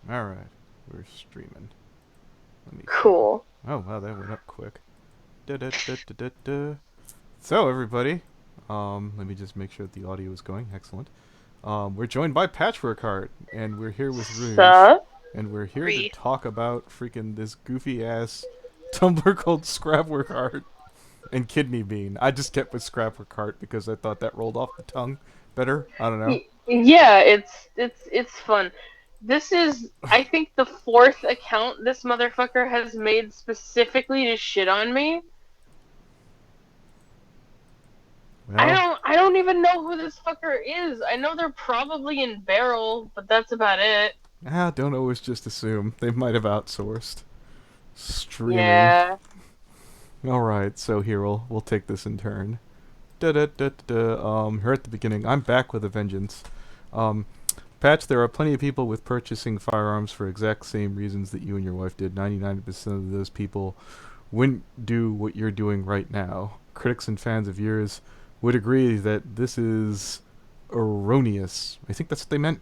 Alright, we're streaming. Let me see. Cool. Oh, wow, that went up quick. Da da da da da da. So, everybody, let me just make sure that the audio is going. Excellent. We're joined by Patchwork Heart, and we're here with Rouge, Sup? and we're here to Read. talk about freaking this goofy ass Tumblr called Scrapwork Heart and Kidney Bean. I just kept with Scrapwork Heart because I thought that rolled off the tongue better. I don't know. Yeah, it's fun. This is, I think, the fourth account this motherfucker has made specifically to shit on me. Well, I don't even know who this fucker is. I know they're probably in Barrel, but that's about it. don't always just assume. They might have outsourced streaming. Yeah. Alright, so here we'll take this in turn. Da da da da da. Here at the beginning, I'm back with a vengeance. Um, Patch, there are plenty of people with purchasing firearms for exact same reasons that you and your wife did. 99% of those people wouldn't do what you're doing right now. Critics and fans of yours would agree that this is erroneous. I think that's what they meant.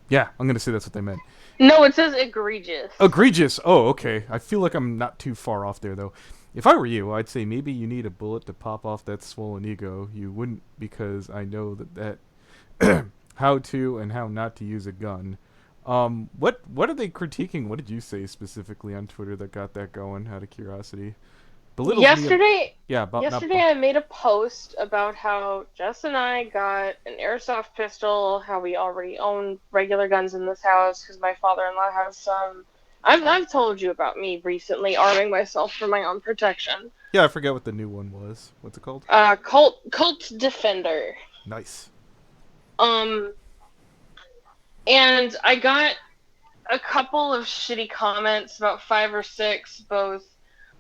Yeah, I'm gonna say that's what they meant. No, it says egregious. Egregious. Oh, okay. I feel like I'm not too far off there, though. If I were you, I'd say maybe you need a bullet to pop off that swollen ego. You wouldn't, because I know that how to and how not to use a gun. What are they critiquing? What did you say specifically on Twitter that got that going? Out of curiosity, belittles me. Yesterday, Yeah, about not. yesterday I made a post about how Jess and I got an airsoft pistol, how we already own regular guns in this house because my father-in-law has some. I've told you about me recently arming myself for my own protection. Yeah, I forget what the new one was. What's it called? Colt Defender. Nice. Um, and I got a couple of shitty comments, about five or six, both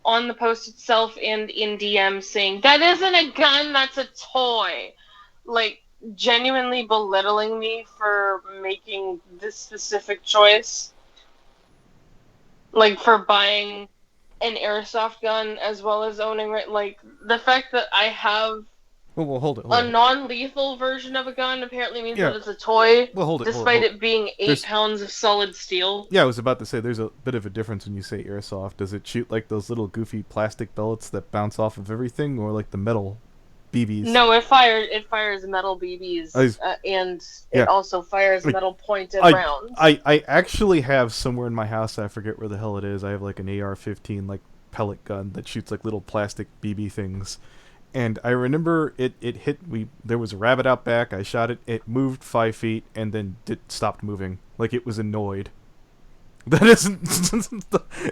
on the post itself and in DM, saying that isn't a gun, that's a toy. Like, genuinely belittling me for making this specific choice. Like, for buying an airsoft gun as well as owning it. Like, the fact that I have Well, hold it, hold a it. non-lethal version of a gun apparently means Yeah. that it's a toy, Well, hold it, hold it, despite hold it. it being 8 There's pounds of solid steel. Yeah, I was about to say there's a bit of a difference when you say airsoft. Does it shoot like those little goofy plastic pellets that bounce off of everything, or like the metal BBs? No, it fires metal BBs, I, and yeah, it also fires like, metal pointed I, rounds. I actually have somewhere in my house. I forget where the hell it is. I have like an AR-15 like pellet gun that shoots like little plastic BB things. And I remember it hit. There was a rabbit out back. I shot it. It moved 5 feet and then stopped moving, like it was annoyed. That isn't.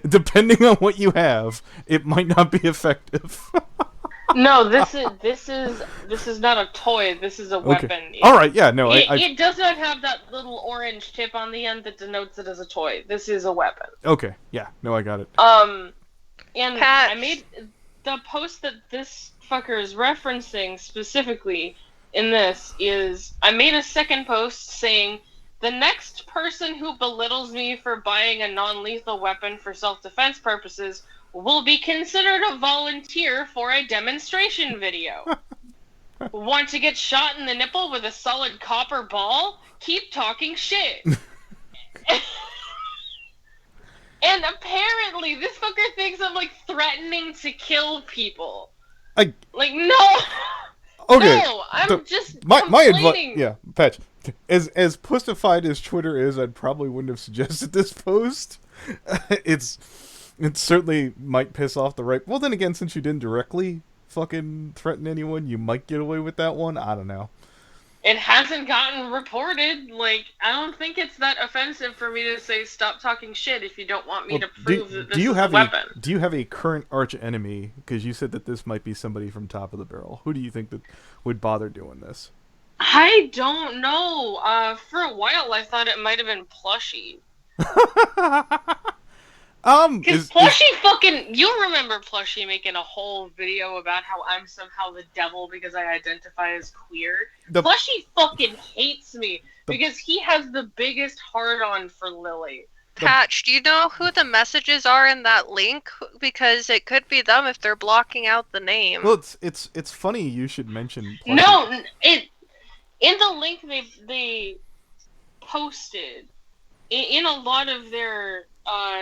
Depending on what you have, it might not be effective. No, this is not a toy. This is a Okay. weapon. All right. Yeah. No. It does not have that little orange tip on the end that denotes it as a toy. This is a weapon. Okay. Yeah. No, I got it. And I Patch. made the post that this fucker is referencing specifically in this is I made a second post saying the next person who belittles me for buying a non-lethal weapon for self-defense purposes will be considered a volunteer for a demonstration video. Want to get shot in the nipple with a solid copper ball? Keep talking shit. And apparently, this fucker thinks I'm like threatening to kill people. I Like, no, okay. no, I'm just My advice. complaining. Yeah, Patch. As pussified as Twitter is, I probably wouldn't have suggested this post. it's it certainly might piss off the right. Well, then again, since you didn't directly fucking threaten anyone, you might get away with that one. I don't know. It hasn't gotten reported. Like, I don't think it's that offensive for me to say stop talking shit if you don't want me Well, to prove that do this you is a have a weapon. do you have a current arch enemy? Because you said that this might be somebody from Top of the Barrel. Who do you think that would bother doing this? I don't know. For a while, I thought it might have been Plushie. Because is Plushie fucking. You remember Plushie making a whole video about how I'm somehow the devil because I identify as queer? the Plushie fucking hates me the because he has the biggest hard on for Lily. the Patch, do you know who the messages are in that link? Because it could be them if they're blocking out the well, name. it's funny you should mention Plushie. No, it in the link they posted. in a lot of their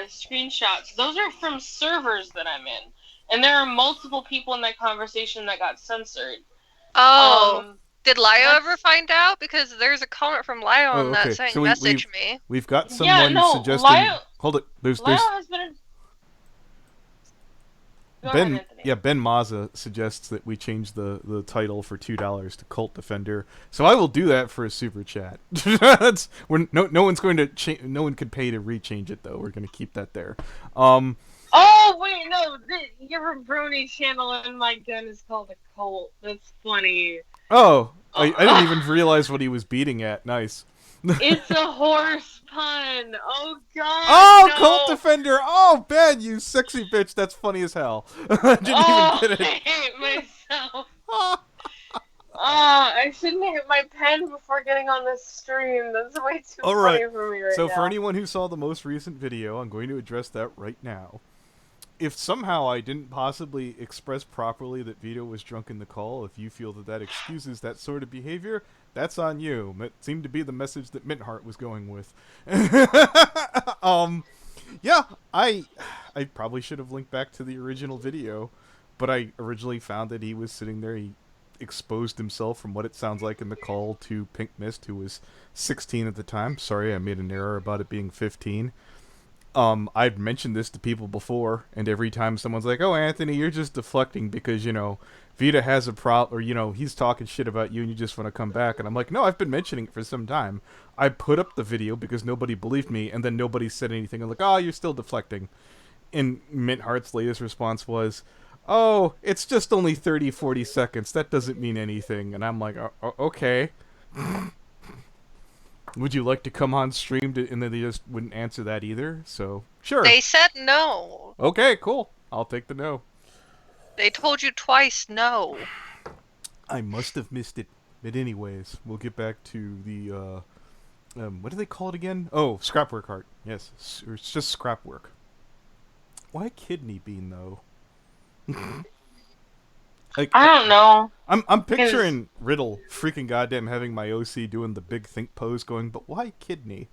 screenshots, those are from servers that I'm in, and there are multiple people in that conversation that got censored. Oh, did Lio ever That's find out? Because there's a comment from Lio Oh, on that okay. saying So message me. we've got yeah. someone No, suggesting. Hold it. There's Lyle has been. Go ahead, Ben. Anthony. Yeah, Ben Mazza suggests that we change the title for $2 to Cult Defender. So I will do that for a super chat. That's no one's going to no one could pay to rechange it though. We're going to keep that there. Um. Oh wait, no, your Brony channel and my gun is called a Colt. That's funny. Oh, I didn't even realize what he was beating at. Nice. It's a horse pun. Oh god. Oh, No. Cult Defender! Oh, Ben, you sexy bitch! That's funny as hell. I didn't even get I it. hate myself. I shouldn't hit my pen before getting on this stream. That's way too All funny right. for me right So now. for anyone who saw the most recent video, I'm going to address that right now. If somehow I didn't possibly express properly that Vito was drunk in the call, if you feel that that excuses that sort of behavior, that's on you. It seemed to be the message that Mintheart was going with. Yeah, I probably should have linked back to the original video, but I originally found that he was sitting there. He exposed himself from what it sounds like in the call to Pink Mist, who was 16 at the time. Sorry, I made an error about it being 15. I've mentioned this to people before, and every time someone's like, "Oh, Anthony, you're just deflecting because, Vita has a problem, or, he's talking shit about you and you just want to come back." And I'm like, no, I've been mentioning it for some time. I put up the video because nobody believed me, and then nobody said anything. I'm like, oh, you're still deflecting. And Mint Heart's latest response was, oh, it's just only 30, 40 seconds. That doesn't mean anything. And I'm like, okay. Would you like to come on stream? And then they just wouldn't answer that either. So, sure. They said no. Okay, cool. I'll take the no. They told you twice no. I must have missed it. But anyways, we'll get back to the, what do they call it again? Oh, scrapwork art. Yes, it's just scrapwork. Why kidney bean, though? Like, I don't know. I'm picturing Riddle freaking goddamn having my OC doing the big think pose going, but why kidney?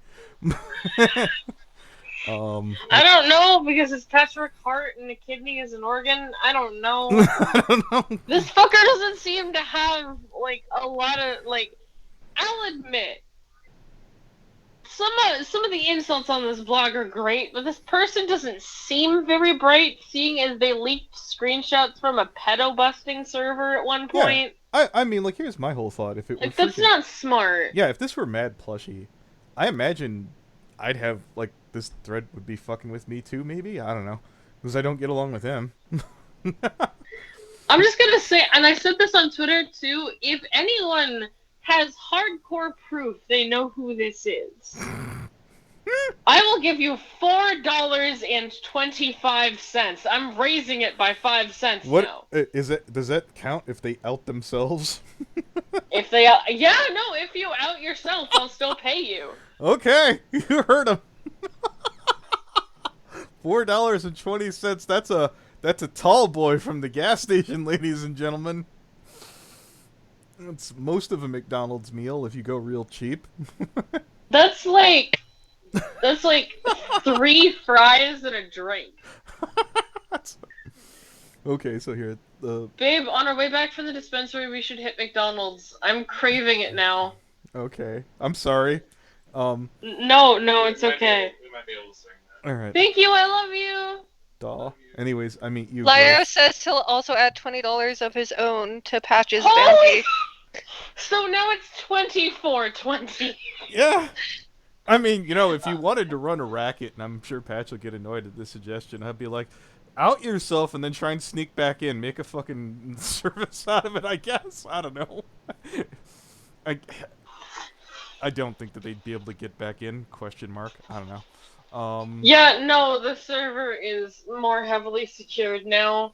I don't know because it's Patrick Hart and a kidney is an organ. I don't know. I don't know. This fucker doesn't seem to have a lot of I'll admit some of the insults on this blog are great, but this person doesn't seem very bright, seeing as they leaked screenshots from a pedo busting server at one point. Yeah, I mean, here's my whole thought. If it were that's not smart. Yeah, if this were Mad Plushie, I imagine I'd have, this thread would be fucking with me too, maybe? I don't know. Because I don't get along with him. I'm just gonna say, and I said this on Twitter too, if anyone has hardcore proof they know who this is, I will give you $4.25. I'm raising it by 5 cents what now. Is it? Does that count if they out themselves? If they if you out yourself, I'll still pay you. Okay, you heard him. $4.20. That's a tall boy from the gas station, ladies and gentlemen. It's most of a McDonald's meal if you go real cheap. That's like 3 fries and a drink. Okay, so here, Babe, on our way back from the dispensary, we should hit McDonald's. I'm craving it now. Okay, I'm sorry. No, it's okay. We might be able to swing that. All right. Thank you, I love you. Doll. Anyways, I mean, you. Lio says he'll also add $20 of his own to Patch's Holy bounty. So now it's $24.20. Yeah. I mean, if you wanted to run a racket, and I'm sure Patch will get annoyed at this suggestion, I'd be like, out yourself and then try and sneak back in. Make a fucking service out of it, I guess. I don't know. I don't think that they'd be able to get back in, question mark. I don't know. Yeah, no, the server is more heavily secured now.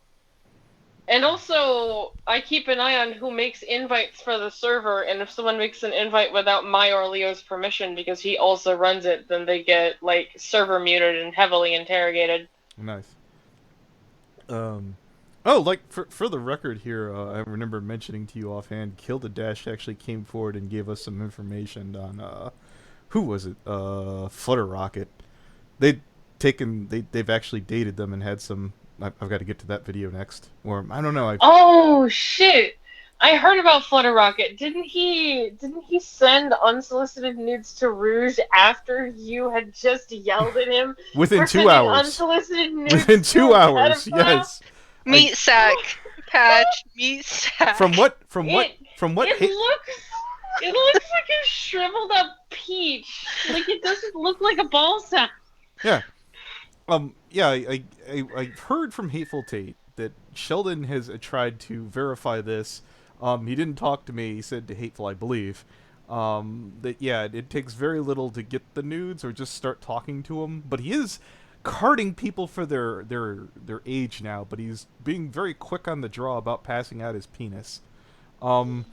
And also, I keep an eye on who makes invites for the server, and if someone makes an invite without my or Leo's permission, because he also runs it, then they get, server muted and heavily interrogated. Nice. For the record here, I remember mentioning to you offhand, Kill the Dash actually came forward and gave us some information on, who was it? Flutter Rocket. They've actually dated them and had some. I've got to get to that video next. Or I don't know. I Oh shit! I heard about Flutter Rocket. Didn't he send unsolicited nudes to Rouge after you had just yelled at him within for 2 sending hours. unsolicited Within nudes to two a hours, pedophile? yes. I Meat sack, Patch. Meat sack. from what It from what it looks like a shriveled up peach. Like it doesn't look like a ball sack. yeah. Yeah, I heard from Hateful Tate that Sheldon has tried to verify this. He didn't talk to me. He said to Hateful, I believe. That yeah, it takes very little to get the nudes or just start talking to him. But he is carding people for their age now. But he's being very quick on the draw about passing out his penis. Um,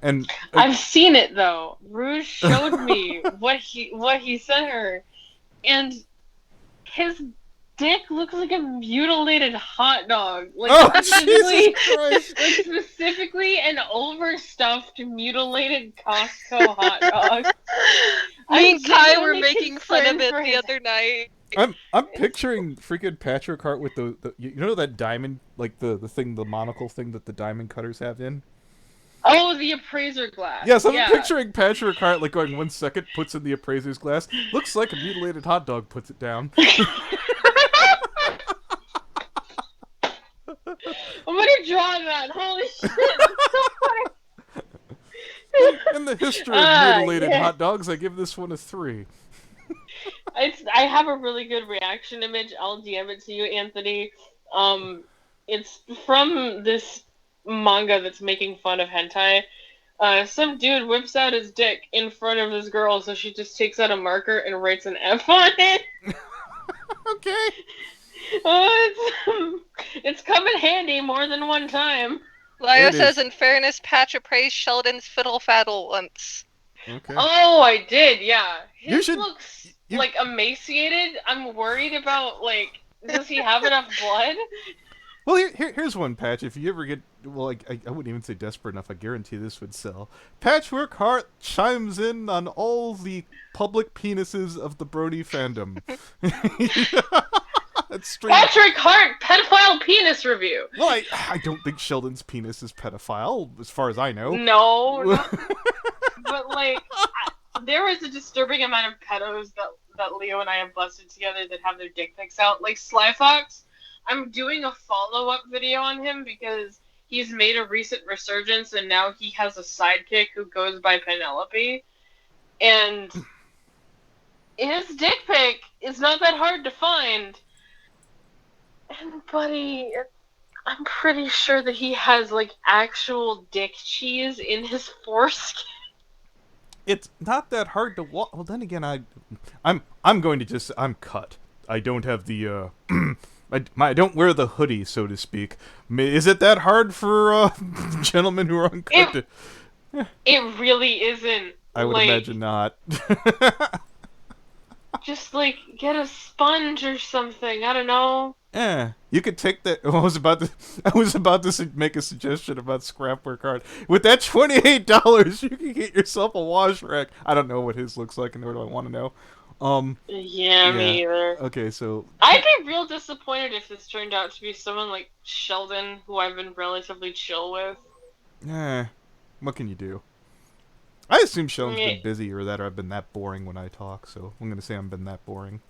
and I've seen it though. Rouge showed me what he sent her, and his dick looks like a mutilated hot dog. Like oh specifically, Jesus Christ! like specifically an overstuffed mutilated Costco hot dog. Me I'm and Kai were genuinely making fun of concerned it for the his- other night. I'm picturing freaking Patrick Hart with the you know that diamond, like the thing, the monocle thing that the diamond cutters have in. Oh, the appraiser glass. Yes, I'm yeah. picturing Patrick Hart like going 1 second, puts in the appraiser's glass, looks like a mutilated hot dog, puts it down. I'm gonna draw that. Holy shit! It's so funny. In the history of mutilated yeah. hot dogs, I give this one a 3. I have a really good reaction image. I'll DM it to you, Anthony. It's from this manga that's making fun of hentai. Some dude whips out his dick in front of this girl, so she just takes out a marker and writes an F on it. Okay. It's come in handy more than one time. Lio It says, is. in fairness, Patch appraised Sheldon's fiddle faddle once. Okay. Oh, I did, yeah. You His should- looks you- like emaciated. I'm worried about like, does he have enough blood? Well, here's one, Patch. If you ever get, well, I wouldn't even say desperate enough. I guarantee this would sell. Patchwork Heart chimes in on all the public penises of the Brony fandom. It's straight up. Patrick Hart, pedophile penis review. Well, I don't think Sheldon's penis is pedophile, as far as I know. No, but like, there was a disturbing amount of pedos that Leo and I have busted together that have their dick pics out. Like Sly Fox, I'm doing a follow-up video on him because he's made a recent resurgence and now he has a sidekick who goes by Penelope. And his dick pic is not that hard to find. And buddy, I'm pretty sure that he has like actual dick cheese in his foreskin. It's not that hard to walk. Well, then again, I'm going to just, I'm cut. I don't have the I don't wear the hoodie, so to speak. Is it that hard for gentlemen who are uncut? It really isn't. I would like, imagine not. Just like get a sponge or something. I don't know. You could take that. I was about to make a suggestion about Scrapwork Art. With that $28, you can get yourself a wash rack. I don't know what his looks like, nor do I want to know. Yeah, me either. Okay, so I'd be real disappointed if this turned out to be someone like Sheldon, who I've been relatively chill with. what can you do? I assume Sheldon's Yeah. been busy or that I've been that boring when I talk, so I'm gonna say I've been that boring.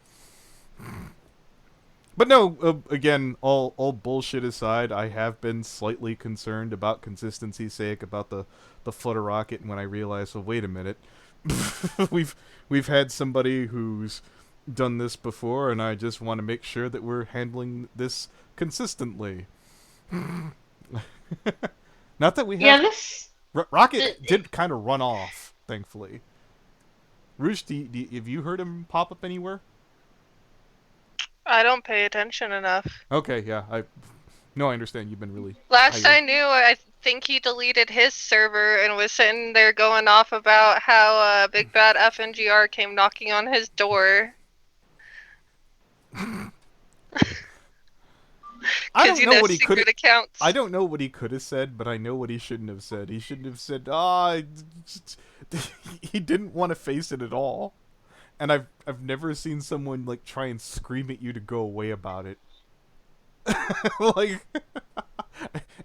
But no, again, all bullshit aside, I have been slightly concerned about consistency's sake about the Flutter Rocket, and when I realized, well, wait a minute, we've had somebody who's done this before, and I just want to make sure that we're handling this consistently. Not that we have. Yeah, this. Rocket did kind of run off, thankfully. Roosh, have you heard him pop up anywhere? I don't pay attention enough. Okay, yeah, I understand. You've been really. Last I knew, I think he deleted his server and was sitting there going off about how Big Bad FNGR came knocking on his door. I Because, don't know what he could. secret accounts. I don't know what he could have said, but I know what he shouldn't have said. He shouldn't have said, he didn't want to face it at all. And I've never seen someone like try and scream at you to go away about it. Like,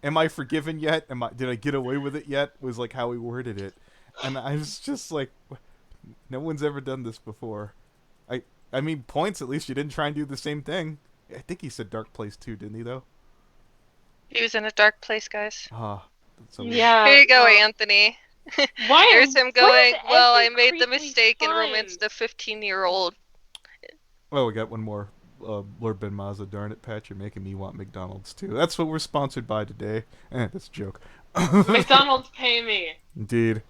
am I forgiven yet? Did I get away with it yet? Was like how he worded it, and I was just like, no one's ever done this before. I mean, points. At least you didn't try and do the same thing. I think he said dark place too, didn't he? Though. He was in a dark place, guys. Ah, that's always... Yeah. Here you go, Anthony. Why? There's him what going, is well, I every made the creepy mistake and sign? romanced a 15-year-old. Oh, we got one more. Lord Ben Mazza, darn it, Pat, you're making me want McDonald's too. That's what we're sponsored by today. That's a joke. McDonald's pay me. Indeed.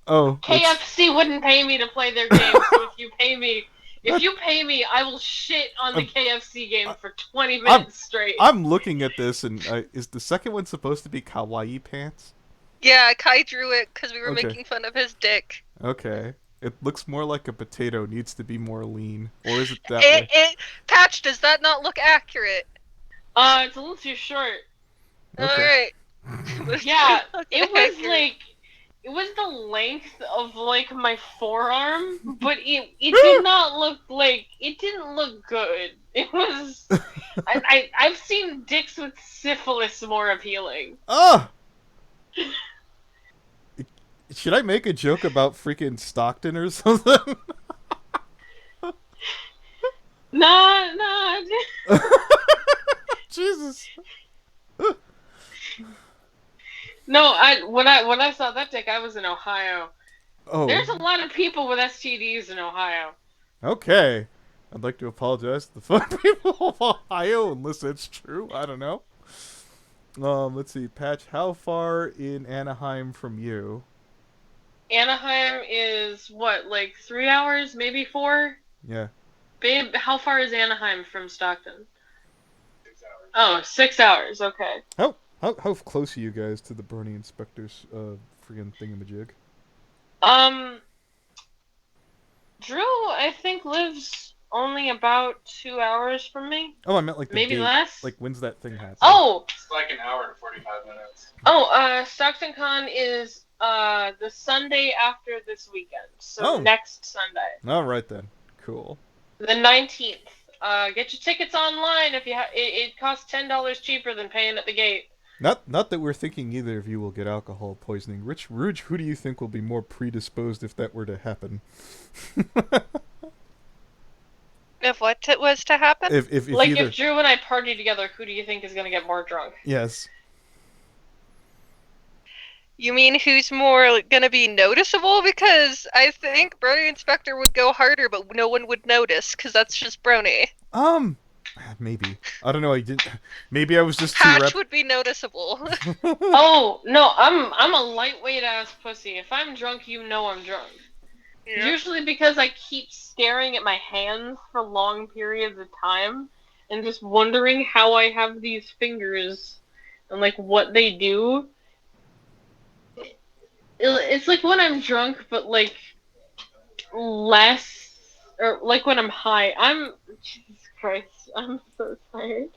Oh. KFC wouldn't pay me to play their game, so if you pay me, I will shit on the KFC game for 20 minutes straight. I'm looking at this, and is the second one supposed to be kawaii pants? Yeah, Kai drew it because we were Okay. making fun of his dick. Okay. It looks more like a potato, needs to be more lean. Or is it that way? Patch, does that not look accurate? It's a little too short. Okay. Alright. Yeah, it was the length of like my forearm, but it did not look like, it didn't look good. It was, I've seen dicks with syphilis more appealing. Ah! Should I make a joke about freaking Stockton or something? Nah. Jesus. No, when I saw that dick, I was in Ohio. Oh. There's a lot of people with STDs in Ohio. Okay. I'd like to apologize to the fun people of Ohio, unless it's true. I don't know. Let's see, Patch. How far in Anaheim from you? Anaheim is what, like 3 hours, maybe 4? Yeah. Babe, how far is Anaheim from Stockton? 6 hours. Oh, 6 hours. Okay. How close are you guys to the Bernie Inspector's friggin' thingamajig? Drew, I think, lives only about 2 hours from me. Oh, I meant like the maybe date. less. Like when's that thing happen? Oh. It's like an hour and 45 minutes. Oh, Stockton Con is the Sunday after this weekend, so next Sunday. All right then. Cool. The 19th. Get your tickets online if you it costs $10 cheaper than paying at the gate. Not that we're thinking either of you will get alcohol poisoning. Rouge, who do you think will be more predisposed if that were to happen? If what was to happen? If like either... if Drew and I party together, who do you think is going to get more drunk? Yes. You mean who's more gonna be noticeable? Because I think Brony Inspector would go harder, but no one would notice, because that's just Brony. Maybe. I don't know. I didn't. Maybe I was just Patch would be noticeable. Oh no, I'm a lightweight ass pussy. If I'm drunk, you know I'm drunk. Yeah. Usually because I keep staring at my hands for long periods of time, and just wondering how I have these fingers, and like what they do. It's like when I'm drunk, but like less, or like when I'm high. Jesus Christ, I'm so tired.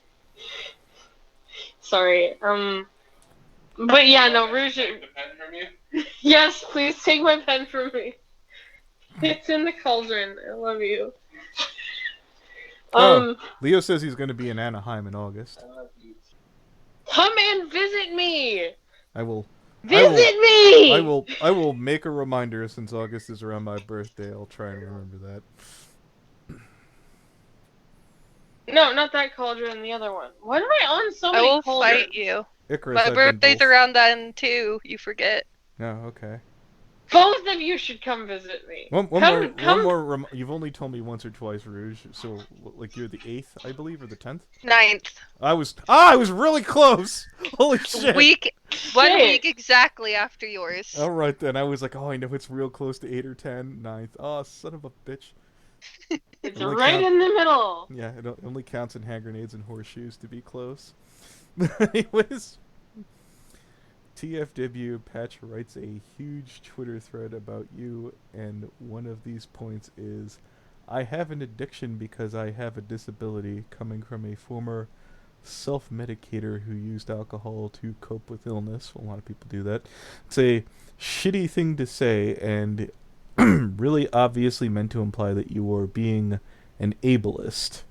Sorry. But yeah, no, Rouge. Take the pen from you? Yes, please take my pen from me. It's in the cauldron. I love you. Leo says he's going to be in Anaheim in August. Come and visit me. I will. Visit me! I will make a reminder since August is around my birthday. I'll try and remember that. No, not that cauldron, the other one. Why am I on so many cauldrons? I will fight you. Icarus, my birthday's around then too, you forget. No, okay. Both of you should come visit me. One more. You've only told me once or twice, Rouge. So, like, you're the 8th, I believe, or the 10th? 9th. I was really close. Holy shit. 1 week exactly after yours. All right then. I was like, oh, I know it's real close to 8 or 10. 9th. Oh, son of a bitch. It's right in the middle. Yeah, it only counts in hand grenades and horseshoes to be close. Anyways. TFW, Patch writes a huge Twitter thread about you, and one of these points is, I have an addiction because I have a disability, coming from a former self-medicator who used alcohol to cope with illness. A lot of people do that. It's a shitty thing to say, and really obviously meant to imply that you are being an ableist.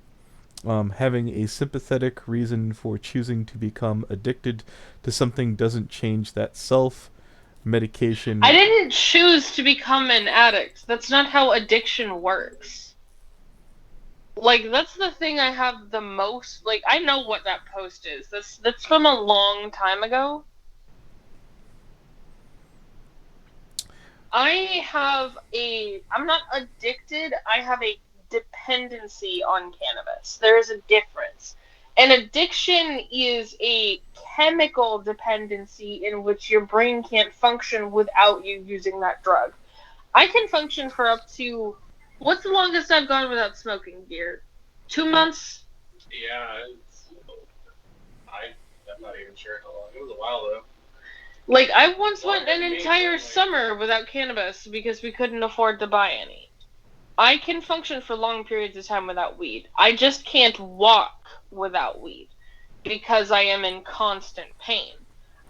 Having a sympathetic reason for choosing to become addicted to something doesn't change that self-medication. I didn't choose to become an addict. That's not how addiction works. Like, that's the thing I have the most... Like, I know what that post is. That's from a long time ago. I'm not addicted, I have a dependency on cannabis. There is a difference. An addiction is a chemical dependency in which your brain can't function without you using that drug. I can function for up to... What's the longest I've gone without smoking beer? 2 months? Yeah, I'm not even sure how long. It was a while though. Like, I once Well, went an me, entire like- summer without cannabis because we couldn't afford to buy any. I can function for long periods of time without weed. I just can't walk without weed because I am in constant pain.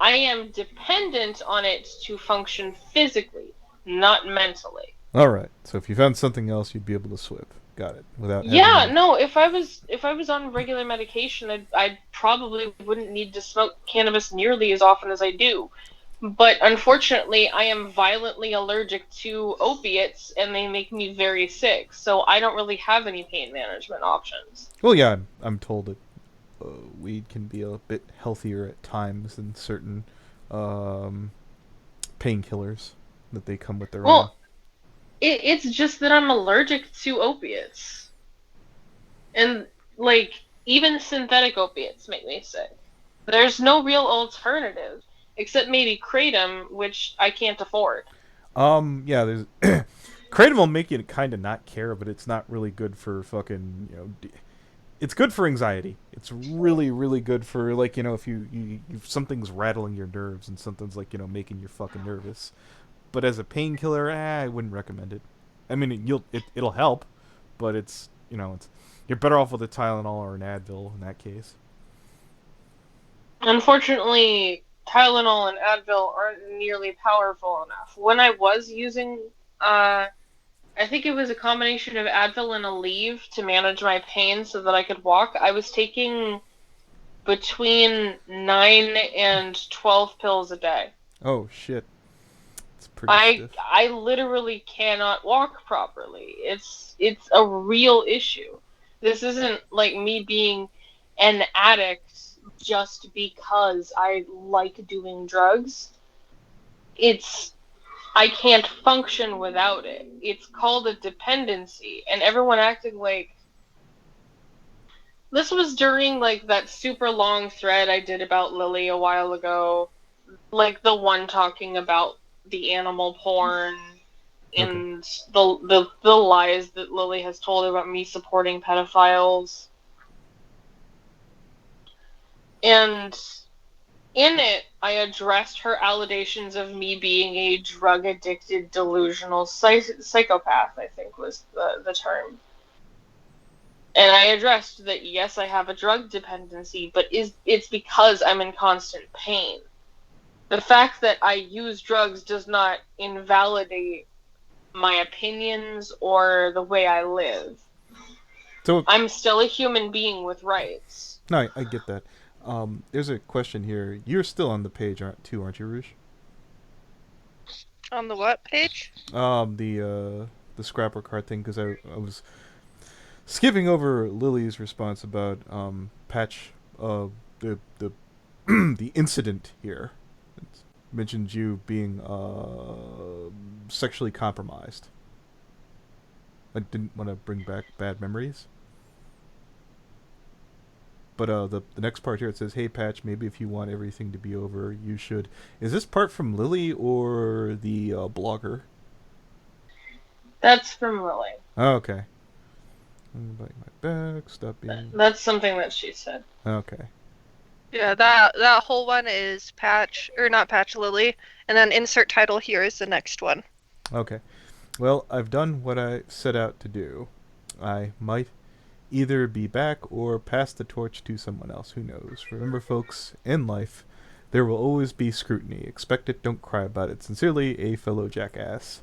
I am dependent on it to function physically, not mentally. All right. So if you found something else, you'd be able to swip. Got it. Without. Yeah, having no, if I was on regular medication, I probably wouldn't need to smoke cannabis nearly as often as I do. But unfortunately, I am violently allergic to opiates, and they make me very sick. So I don't really have any pain management options. Well, yeah, I'm told that weed can be a bit healthier at times than certain painkillers that they come with their own. Well, it's just that I'm allergic to opiates. And, like, even synthetic opiates make me sick. There's no real alternative, except maybe Kratom, which I can't afford. Yeah, there's Kratom will make you kind of not care, but it's not really good for fucking, it's good for anxiety. It's really, really good for, like, if if something's rattling your nerves and something's, like, making you fucking nervous. But as a painkiller, I wouldn't recommend it. I mean, it'll help, but it's you're better off with a Tylenol or an Advil in that case. Unfortunately, Tylenol and Advil aren't nearly powerful enough. When I was using, I think it was a combination of Advil and Aleve to manage my pain so that I could walk. I was taking between 9 and 12 pills a day. Oh shit. Pretty stiff. I literally cannot walk properly. It's a real issue. This isn't like me being an addict just because I like doing drugs. I can't function without it. It's called a dependency, and everyone acted like... This was during, like, that super long thread I did about Lily a while ago. Like, the one talking about the animal porn and the lies that Lily has told about me supporting pedophiles. And in it, I addressed her allegations of me being a drug-addicted, delusional psychopath, I think was the term. And I addressed that, yes, I have a drug dependency, but it's because I'm in constant pain. The fact that I use drugs does not invalidate my opinions or the way I live. So I'm still a human being with rights. No, I get that. There's a question here. You're still on the page, aren't you, Rouge? On the what page? The scrapper card thing, because I was skipping over Lily's response about Patch, the the incident here. It mentions you being sexually compromised. I didn't want to bring back bad memories. But the next part here, it says, "Hey Patch, maybe if you want everything to be over, you should." Is this part from Lily or the blogger? That's from Lily. Oh, okay. Bite my back, stop being... That's something that she said. Okay. Yeah, that whole one is Patch, or not Patch, Lily, and then insert title here is the next one. Okay. Well, I've done what I set out to do. I might either be back or pass the torch to someone else. Who knows? Remember, folks, in life, there will always be scrutiny. Expect it, don't cry about it. Sincerely, a fellow jackass.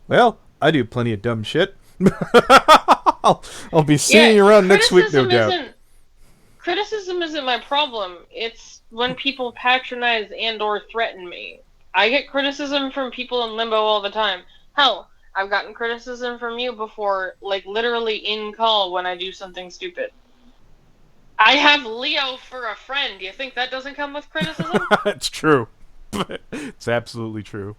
Well, I do plenty of dumb shit. I'll be seeing you around next week, no doubt. Criticism isn't my problem. It's when people patronize and or threaten me. I get criticism from people in limbo all the time. Hell, I've gotten criticism from you before, like literally in call when I do something stupid. I have Leo for a friend. Do you think that doesn't come with criticism? It's true. It's absolutely true.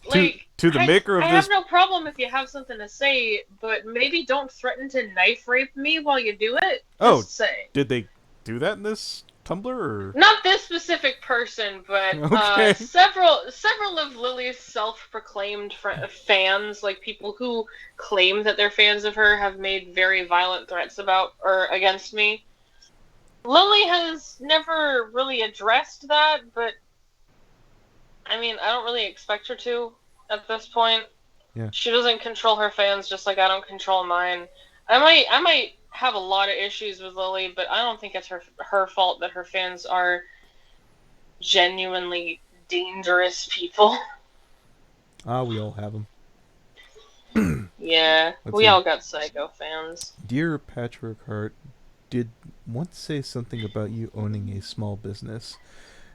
Like, to the maker of I this... have no problem if you have something to say, but maybe don't threaten to knife rape me while you do it. Just say. Did they do that in this Tumblr? Or? Not this specific person, but okay. several of Lily's self-proclaimed fans, like people who claim that they're fans of her, have made very violent threats about or against me. Lily has never really addressed that, but I mean, I don't really expect her to at this point. Yeah. She doesn't control her fans just like I don't control mine. I might have a lot of issues with Lily, but I don't think it's her fault that her fans are genuinely dangerous people. We all have them. Yeah, we all got psycho fans. Dear Patchwork Heart did once say something about you owning a small business.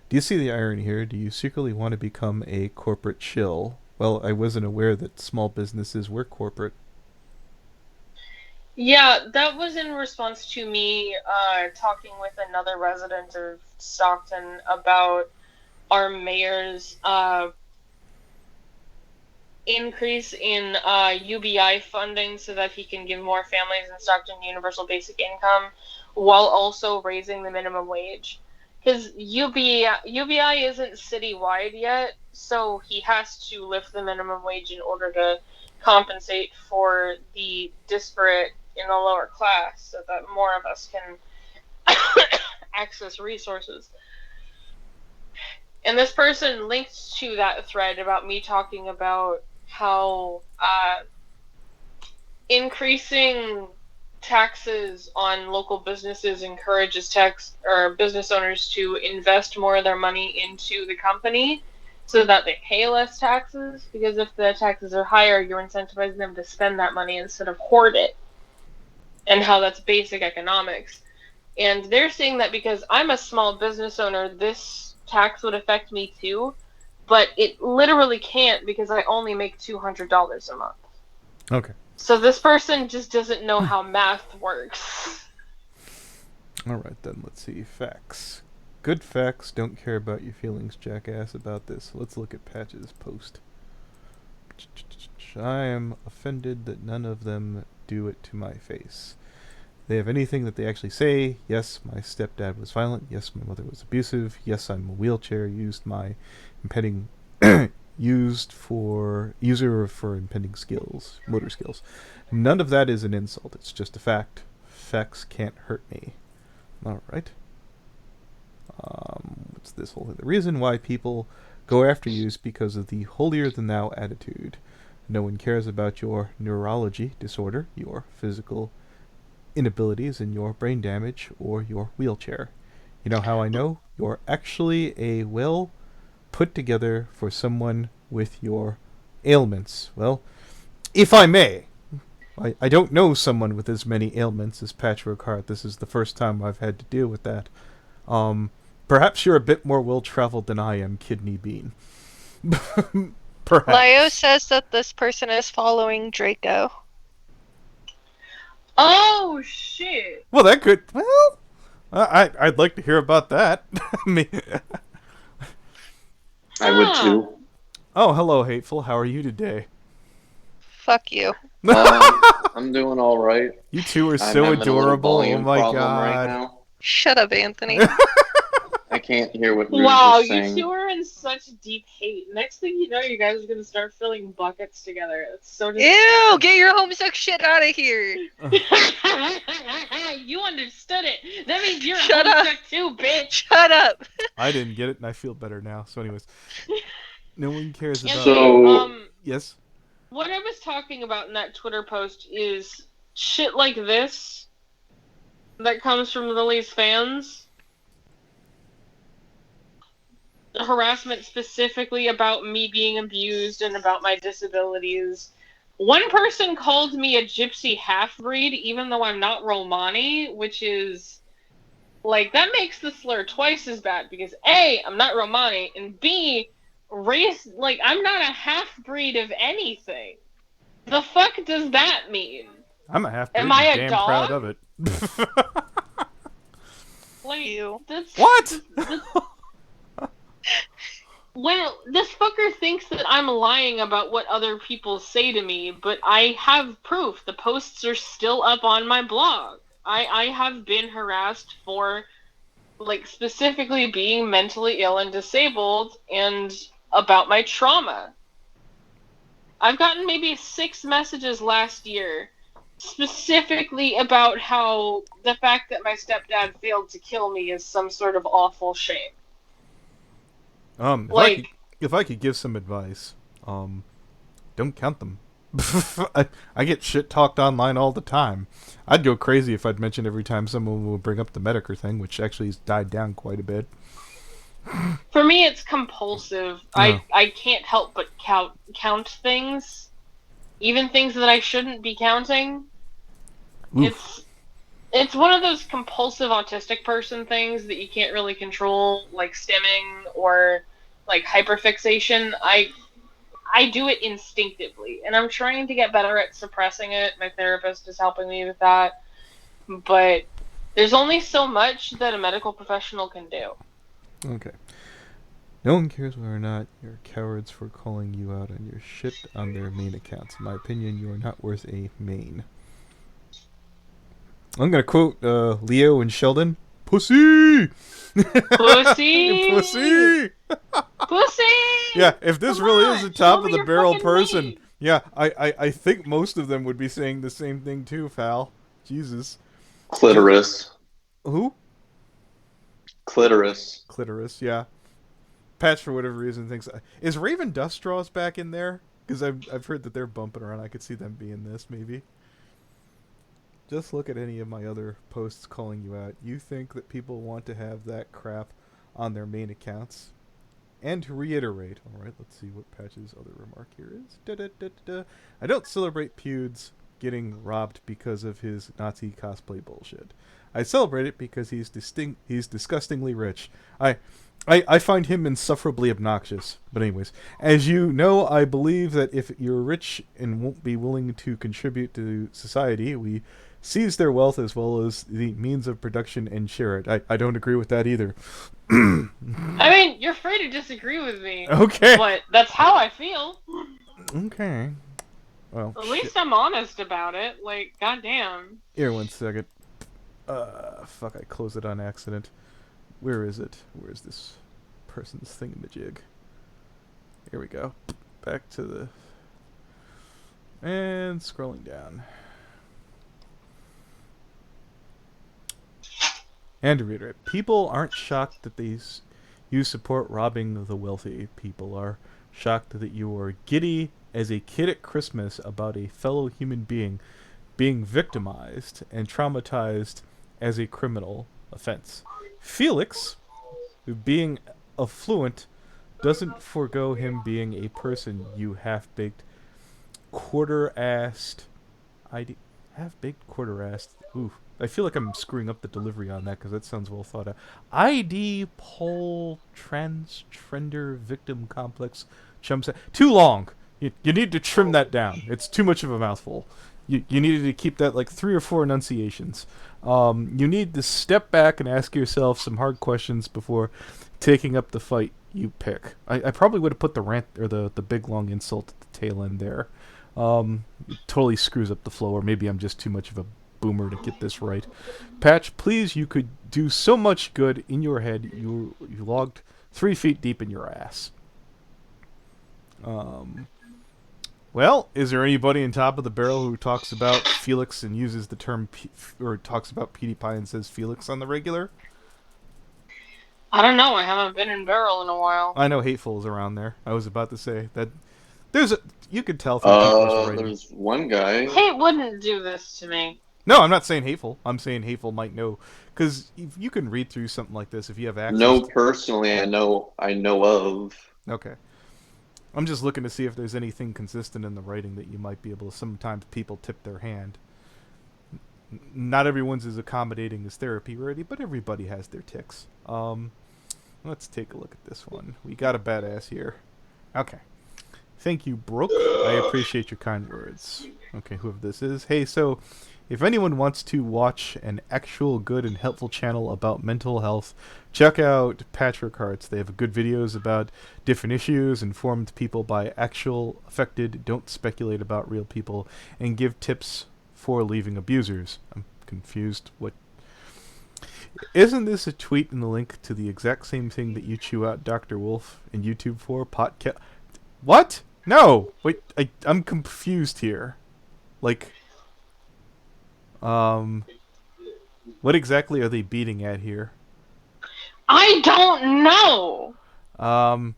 Do you see the irony here? Do you secretly want to become a corporate shill? Well, I wasn't aware that small businesses were corporate. Yeah, that was in response to me talking with another resident of Stockton about our mayor's increase in UBI funding so that he can give more families in Stockton universal basic income while also raising the minimum wage. Because UBI isn't citywide yet, so he has to lift the minimum wage in order to compensate for the disparate in the lower class so that more of us can access resources. And this person linked to that thread about me talking about how increasing taxes on local businesses encourages business owners to invest more of their money into the company so that they pay less taxes, because if the taxes are higher, you're incentivizing them to spend that money instead of hoard it, and how that's basic economics. And they're saying that because I'm a small business owner, this tax would affect me too, but it literally can't because I only make $200 a month. Okay. So this person just doesn't know how math works. Alright then, let's see. Facts. Good facts. Don't care about your feelings, jackass, about this. Let's look at Patch's post. I am offended that none of them do it to my face. They have anything that they actually say. Yes, my stepdad was violent. Yes, my mother was abusive. Yes, I'm a wheelchair used my impending user for impending skills, motor skills. None of that is an insult. It's just a fact. Facts can't hurt me. All right. What's this whole thing? The reason why people go after you is because of the holier-than-thou attitude. No one cares about your neurology disorder, your physical inabilities, and your brain damage, or your wheelchair. You know how I know? You're actually a well put together for someone with your ailments. Well, if I may, I don't know someone with as many ailments as Patchwork Heart. This is the first time I've had to deal with that. Perhaps you're a bit more well-traveled than I am, Kidney Bean. Perhaps. Leo says that this person is following Draco. Oh, shit! Well, that could... Well, I'd like to hear about that. I would too. Oh, hello, Hateful. How are you today? Fuck you. I'm doing all right. You two are I'm so having a little adorable. Oh volume my problem god. right now. Shut up, Anthony. I can't hear what you're Wow, you saying. two are in such deep hate. Next thing you know, you guys are gonna start filling buckets together. It's so Ew! Get your homesick shit out of here! You understood it. That means you're Shut homesick up. too, bitch. Shut up! I didn't get it, and I feel better now. So, anyways, no one cares about. So- Yes. What I was talking about in that Twitter post is shit like this that comes from Lily's fans, harassment specifically about me being abused and about my disabilities. One person called me a gypsy half-breed, even though I'm not Romani, which is, like, that makes the slur twice as bad, because A, I'm not Romani, and B, race, like, I'm not a half-breed of anything. The fuck does that mean? I'm a half-breed Am I and a damn proud dog? of it. Like, You. that's... What? Well, this fucker thinks that I'm lying about what other people say to me, but I have proof. The posts are still up on my blog. I have been harassed for, like, specifically being mentally ill and disabled and about my trauma. I've gotten maybe 6 messages last year specifically about how the fact that my stepdad failed to kill me is some sort of awful shame. Like, If I could give some advice, don't count them. I get shit talked online all the time. I'd go crazy if I'd mention every time someone would bring up the Medicare thing, which actually has died down quite a bit. for me, it's compulsive. Yeah. I can't help but count things, even things that I shouldn't be counting. Oof. It's one of those compulsive autistic person things that you can't really control, like stimming or like hyperfixation. I do it instinctively, and I'm trying to get better at suppressing it. My therapist is helping me with that, but there's only so much that a medical professional can do. Okay. No one cares whether or not you're cowards for calling you out on your shit on their main accounts. In my opinion, you are not worth a main. I'm gonna quote Leo and Sheldon. Pussy! Pussy! Pussy! Pussy! Yeah, if this Come really on, is a show top me of the your barrel fucking person, meat. yeah, I think most of them would be saying the same thing too, Fal. Jesus. Clitoris. Who? Clitoris. Clitoris, yeah. Patch, for whatever reason, thinks... Is Raven Duststraws back in there? Because I've heard that they're bumping around. I could see them being this, maybe. Just look at any of my other posts calling you out. You think that people want to have that crap on their main accounts? And to reiterate, alright, let's see what Patch's other remark here is. Da-da-da-da-da. I don't celebrate Pewds getting robbed because of his Nazi cosplay bullshit. I celebrate it because he's disgustingly rich. I find him insufferably obnoxious. But anyways, as you know, I believe that if you're rich and won't be willing to contribute to society, we seize their wealth as well as the means of production and share it. I don't agree with that either. I mean, you're free to disagree with me. Okay. But that's how I feel. Okay. Well, At least I'm honest about it. Like, goddamn. here, 1 second. Fuck, I closed it on accident. Where is it? Where's this person's thingamajig? Here we go. Back to the... And scrolling down. And to reiterate, people aren't shocked that you support robbing the wealthy. People are shocked that you are giddy as a kid at Christmas about a fellow human being being victimized and traumatized as a criminal offense. Felix, being affluent, doesn't forego him being a person, you half-baked, quarter-assed... Half-baked, quarter-assed... Ooh. I feel like I'm screwing up the delivery on that because that sounds well thought out. ID pole trender victim complex chump set. Too long. You need to trim that down. It's too much of a mouthful. You needed to keep that like 3 or 4 enunciations. You need to step back and ask yourself some hard questions before taking up the fight you pick. I probably would have put the rant or the big long insult at the tail end there. It totally screws up the flow, or maybe I'm just too much of a boomer to get this right. Patch, please, you could do so much good in your head. You logged 3 feet deep in your ass. Well, is there anybody in top of the barrel who talks about Felix and uses the term or talks about PewDiePie and says Felix on the regular? I don't know. I haven't been in barrel in a while. I know Hateful is around there. I was about to say that You could tell from people's writing. There's one guy. Kate wouldn't do this to me. No, I'm not saying hateful. I'm saying hateful might know, because you can read through something like this if you have access. No, personally, I know of. Okay. I'm just looking to see if there's anything consistent in the writing that you might be able to. Sometimes people tip their hand. Not everyone's as accommodating as therapy ready, but everybody has their ticks. Let's take a look at this one. We got a badass here. Okay. Thank you, Brooke. I appreciate your kind words. Okay, whoever this is. Hey, so if anyone wants to watch an actual good and helpful channel about mental health, check out Patrick Hearts. They have good videos about different issues, informed people by actual affected, don't speculate about real people, and give tips for leaving abusers. I'm confused. What? Isn't this a tweet in the link to the exact same thing that you chew out Dr. Wolf in YouTube for? What? No! Wait, I'm confused here. Like, what exactly are they beating at here? I don't know! Um...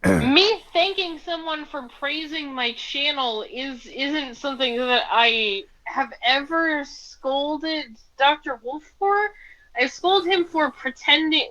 Me thanking someone for praising my channel isn't something that I have ever scolded Dr. Wolf for. I scold him for pretending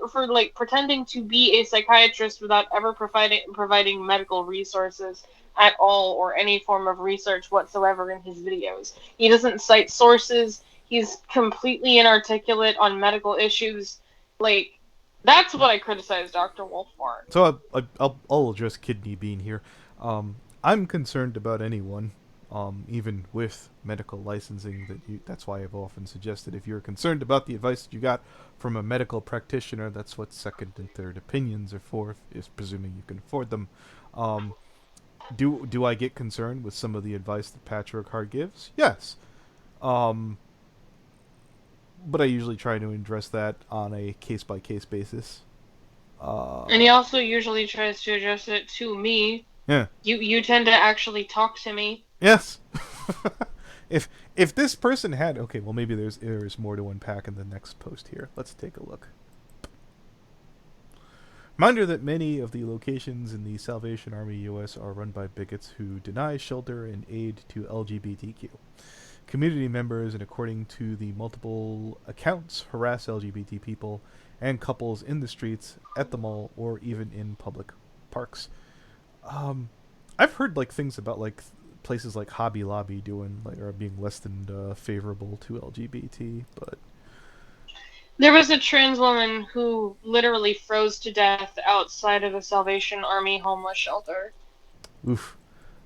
to be a psychiatrist without ever providing medical resources at all or any form of research whatsoever in his videos. He doesn't cite sources. He's completely inarticulate on medical issues. Like, that's what I criticize Dr. Wolf for. So I'll address Kidney Bean here. I'm concerned about anyone, even with medical licensing. That's why I've often suggested if you're concerned about the advice that you got from a medical practitioner, that's what second and third opinions are for, is presuming you can afford them. Do I get concerned with some of the advice that Patrick Hart gives? Yes. But I usually try to address that on a case-by-case basis. And he also usually tries to address it to me. Yeah. You tend to actually talk to me. Yes. If this person had... Okay, well maybe there's more to unpack in the next post here. Let's take a look. Reminder that many of the locations in the Salvation Army US are run by bigots who deny shelter and aid to LGBTQ. Community members, and according to the multiple accounts, harass LGBT people and couples in the streets, at the mall, or even in public parks. I've heard things about places like Hobby Lobby are being less than favorable to LGBT, but there was a trans woman who literally froze to death outside of a Salvation Army homeless shelter. Oof.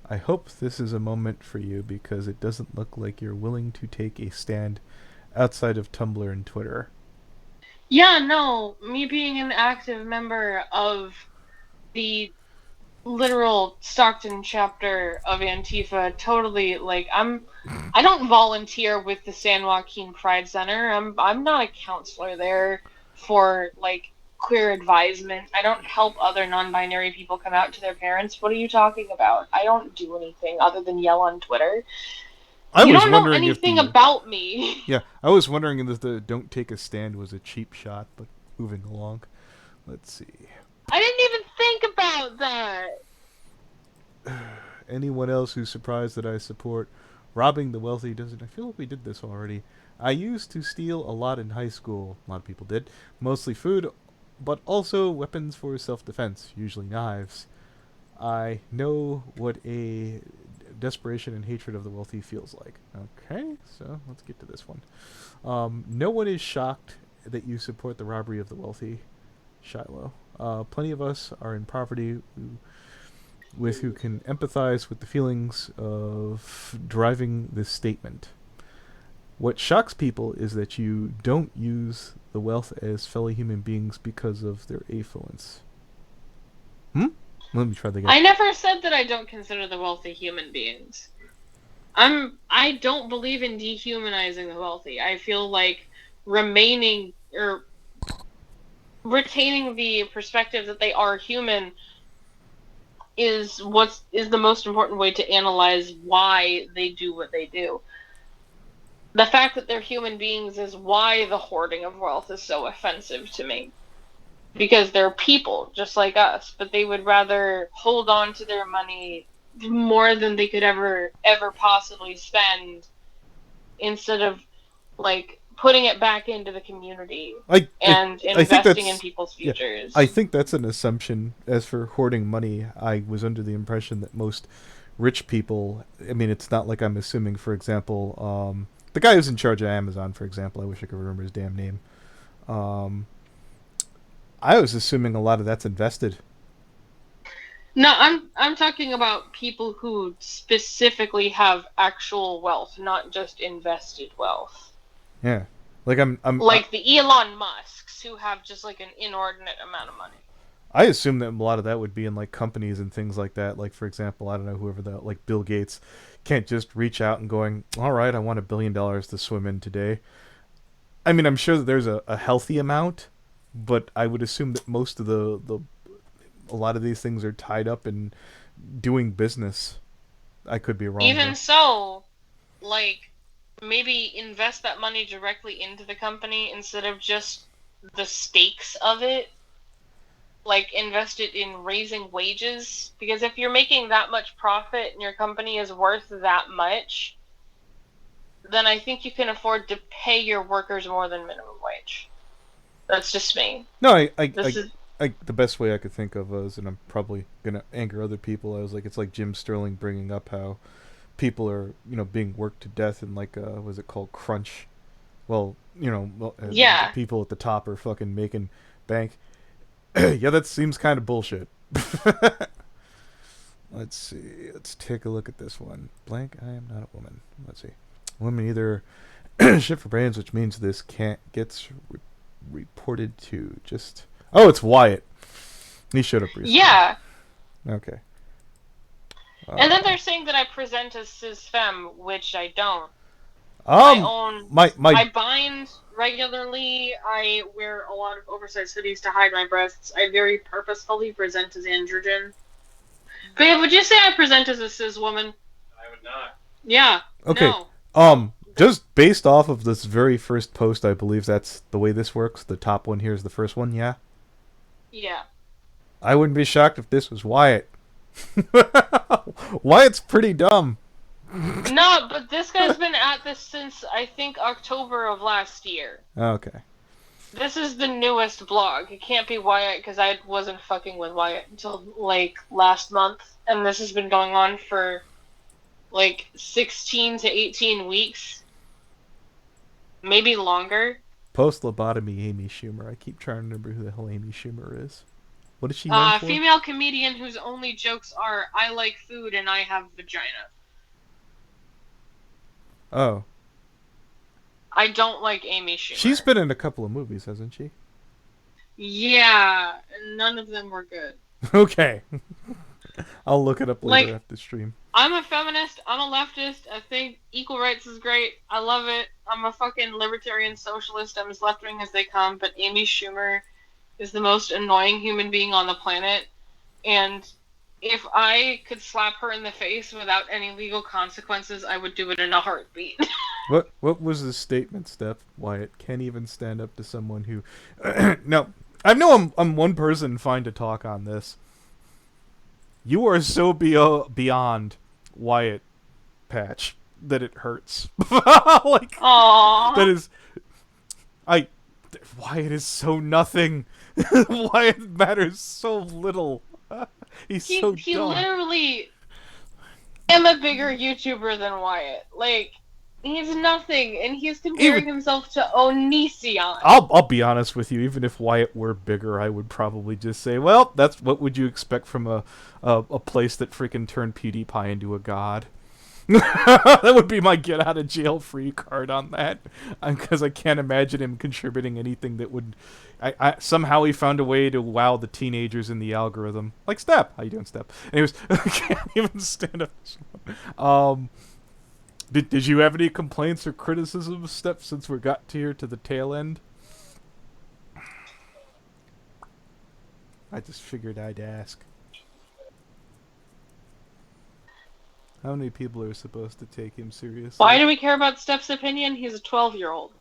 I hope this is a moment for you because it doesn't look like you're willing to take a stand outside of Tumblr and Twitter. Yeah, no, me being an active member of the literal Stockton chapter of Antifa, totally, I don't volunteer with the San Joaquin Pride Center. I'm not a counselor there for, queer advisement. I don't help other non-binary people come out to their parents. What are you talking about? I don't do anything other than yell on Twitter. You don't know anything about me. Yeah, I was wondering if the "don't take a stand" was a cheap shot, but moving along. Let's see. I didn't even think about that. Anyone else who's surprised that I support robbing the wealthy doesn't... I feel like we did this already. I used to steal a lot in high school. A lot of people did. Mostly food, but also weapons for self-defense, usually knives. I know what a desperation and hatred of the wealthy feels like. Okay, so let's get to this one. No one is shocked that you support the robbery of the wealthy, Shiloh. Plenty of us are in poverty who can empathize with the feelings of driving this statement. What shocks people is that you don't use the wealth as fellow human beings because of their affluence. Let me try that again. I never said that I don't consider the wealthy human beings. I don't believe in dehumanizing the wealthy. I feel like retaining the perspective that they are human is the most important way to analyze why they do what they do. The fact that they're human beings is why the hoarding of wealth is so offensive to me. Because they're people, just like us, but they would rather hold on to their money more than they could ever possibly spend, instead of like putting it back into the community and I think investing in that's people's yeah. futures. I think that's an assumption. As for hoarding money, I was under the impression that most rich people. I mean, it's not like I'm assuming. For example, the guy who's in charge of Amazon, for example. I wish I could remember his damn name. Um, I was assuming a lot of that's invested. No, I'm talking about people who specifically have actual wealth, not just invested wealth. Yeah, like I'm Like the Elon Musks, who have just like an inordinate amount of money. I assume that a lot of that would be in like companies and things like that. Like for example, I don't know, whoever the like Bill Gates can't just reach out and going, all right, I want $1 billion to swim in today. I mean, I'm sure that there's a healthy amount, but I would assume that most of the a lot of these things are tied up in doing business. I could be wrong. Even Though. so, like, maybe invest that money directly into the company instead of just the stakes of it. Like, invest it in raising wages. Because if you're making that much profit and your company is worth that much, then I think you can afford to pay your workers more than minimum wage. That's just me. No, the best way I could think of was, and I'm probably gonna anger other people. I was like, it's like Jim Sterling bringing up how people are, being worked to death in like, was it called crunch? Well, Yeah. the people at the top are fucking making bank. Yeah, that seems kind of bullshit. Let's see. Let's take a look at this one. Blank. I am not a woman. Let's see. Women either shit for brains, which means this can't gets reported to. Just it's Wyatt. He showed up recently. Yeah. Okay. And then they're saying that I present as cis femme, which I don't. I bind regularly. I wear a lot of oversized hoodies to hide my breasts. I very purposefully present as androgen. Babe, would you say I present as a cis woman? I would not. Yeah. Okay. No. Just based off of this very first post, I believe that's the way this works. The top one here is the first one, yeah? Yeah. I wouldn't be shocked if this was Wyatt. Wyatt's pretty dumb. No, but this guy's been at this since, I think, October of last year. Okay. This is the newest blog. It can't be Wyatt, because I wasn't fucking with Wyatt until, like, last month. And this has been going on for, like, 16 to 18 weeks. Maybe longer. Post-lobotomy Amy Schumer. I keep trying to remember who the hell Amy Schumer is. What is she known for? Female comedian whose only jokes are, I like food and I have vagina. Oh. I don't like Amy Schumer. She's been in a couple of movies, hasn't she? Yeah, none of them were good. Okay. I'll look it up later after the stream. I'm a feminist, I'm a leftist, I think equal rights is great, I love it. I'm a fucking libertarian socialist, I'm as left-wing as they come, but Amy Schumer is the most annoying human being on the planet, and if I could slap her in the face without any legal consequences, I would do it in a heartbeat. What was the statement, Steph? Wyatt can't even stand up to someone who... No, I know I'm one person fine to talk on this. You are so beyond Wyatt, Patch, that it hurts. Like, Aww. that is... Wyatt is so nothing. Wyatt matters so little. He's so dumb. He literally... I'm a bigger YouTuber than Wyatt. Like... He's nothing, and he's comparing himself to Onision. I'll be honest with you. Even if Wyatt were bigger, I would probably just say, well, that's what would you expect from a place that freaking turned PewDiePie into a god. That would be my get out of jail free card on that, because I can't imagine him contributing anything that would. Somehow he found a way to wow the teenagers in the algorithm. Like Step, how you doing, Step? Anyways, I can't even stand up. Did you have any complaints or criticisms, Steph, since we got here to the tail end? I just figured I'd ask. How many people are supposed to take him seriously? Why do we care about Steph's opinion? He's a 12-year-old.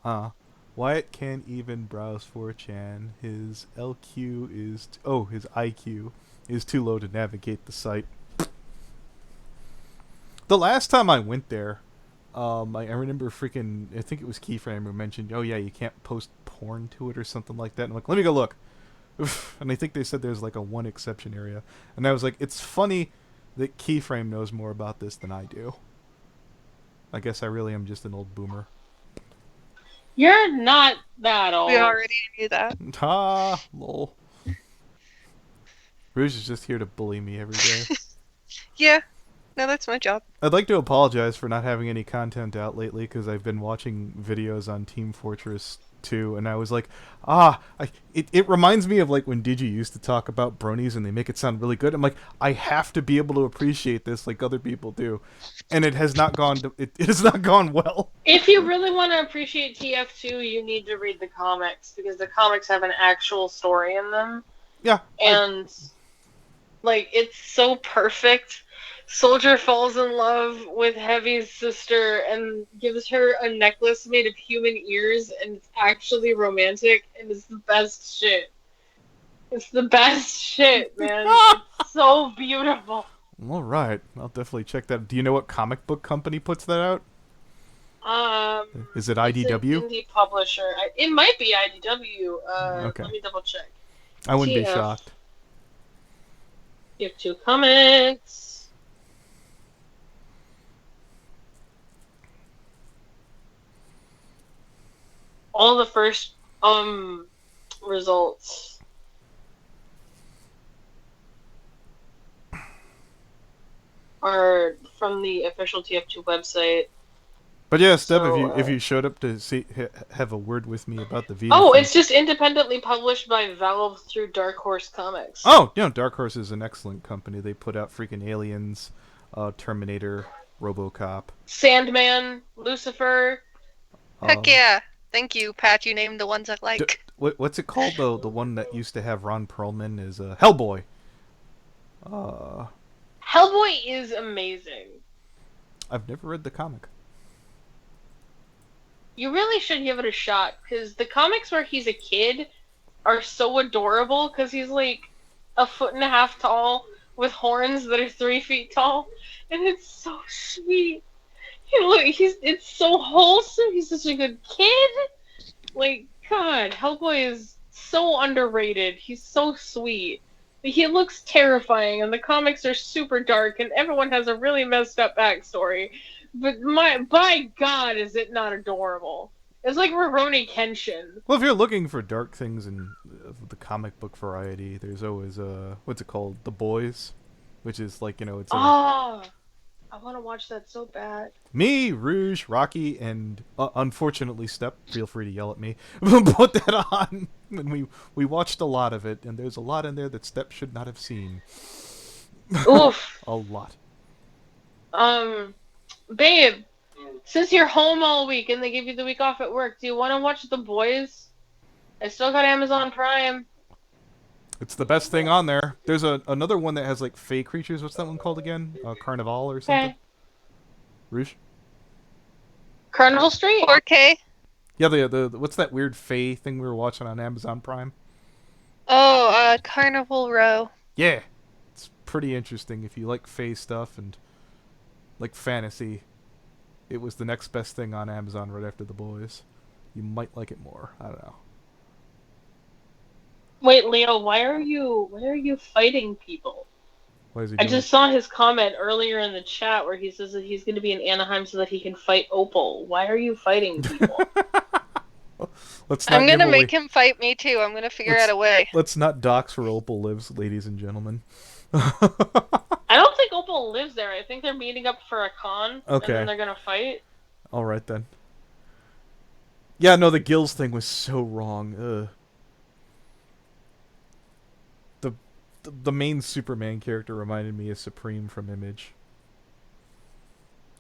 Wyatt can't even browse 4chan. His LQ is... his IQ is too low to navigate the site. The last time I went there, I remember freaking. I think it was Keyframe who mentioned, "Oh yeah, you can't post porn to it or something like that." And I'm like, "Let me go look." And I think they said there's like a one exception area, and I was like, "It's funny that Keyframe knows more about this than I do." I guess I really am just an old boomer. You're not that old. We already knew that. Ha, lol. Rouge is just here to bully me every day. Yeah. No, that's my job. I'd like to apologize for not having any content out lately because I've been watching videos on Team Fortress 2, and I was like, it reminds me of like when Digi used to talk about bronies and they make it sound really good. I'm like, I have to be able to appreciate this like other people do, and it has not gone it has not gone well. If you really want to appreciate TF2, you need to read the comics, because the comics have an actual story in them. Yeah, And like, it's so perfect. Soldier falls in love with Heavy's sister and gives her a necklace made of human ears, and it's actually romantic, and it's the best shit. It's the best shit, man. It's so beautiful. All right, I'll definitely check that. Do you know what comic book company puts that out? Is it IDW? It's an indie publisher. It might be IDW. Okay. Let me double check. I wouldn't be TF. shocked. TF2 Comics. All the first results are from the official TF2 website. But yeah, Steb, So, if you showed up to see have a word with me about the Vita. Oh, thing- it's just independently published by Valve through Dark Horse Comics. Oh, Dark Horse is an excellent company. They put out freaking Aliens, Terminator, RoboCop. Sandman, Lucifer. Heck yeah. Thank you, Pat. You named the ones I like. What's it called though? The one that used to have Ron Perlman is Hellboy. Hellboy is amazing. I've never read the comic. You really should give it a shot, because the comics where he's a kid are so adorable, because he's like 1.5 feet tall with horns that are 3 feet tall, and it's so sweet. It's so wholesome. He's such a good kid. Like, God, Hellboy is so underrated. He's so sweet. He looks terrifying, and the comics are super dark, and everyone has a really messed up backstory. But by God, is it not adorable? It's like Rurouni Kenshin. Well, if you're looking for dark things in the comic book variety, there's always what's it called? The Boys, which is like it's Oh, I want to watch that so bad. me, Rouge, Rocky, and unfortunately Step. Feel free to yell at me. Put that on, and we watched a lot of it, and there's a lot in there that Step should not have seen. Oof. A lot. Babe, since you're home all week and they give you the week off at work, do you want to watch The Boys? I still got Amazon Prime. It's the best thing on there. There's another one that has like fey creatures. What's that one called again? Carnival or something? Okay. Rouge? Carnival Street? 4K? Yeah, the what's that weird fey thing we were watching on Amazon Prime? Oh, Carnival Row. Yeah. It's pretty interesting if you like fey stuff and like fantasy. It was the next best thing on Amazon right after The Boys. You might like it more. I don't know. Wait, Leo, why are you fighting people? Why is he I doing just saw his comment earlier in the chat where he says that he's going to be in Anaheim so that he can fight Opal. Why are you fighting people? Let's not I'm gonna give away- make him fight me too. I'm gonna figure out a way. Let's not dox where Opal lives, ladies and gentlemen. I don't think Opal lives there. I think they're meeting up for a con, Okay. and then they're going to fight. All right then. Yeah, no, the Gills thing was so wrong. Ugh. The main Superman character reminded me of Supreme from Image.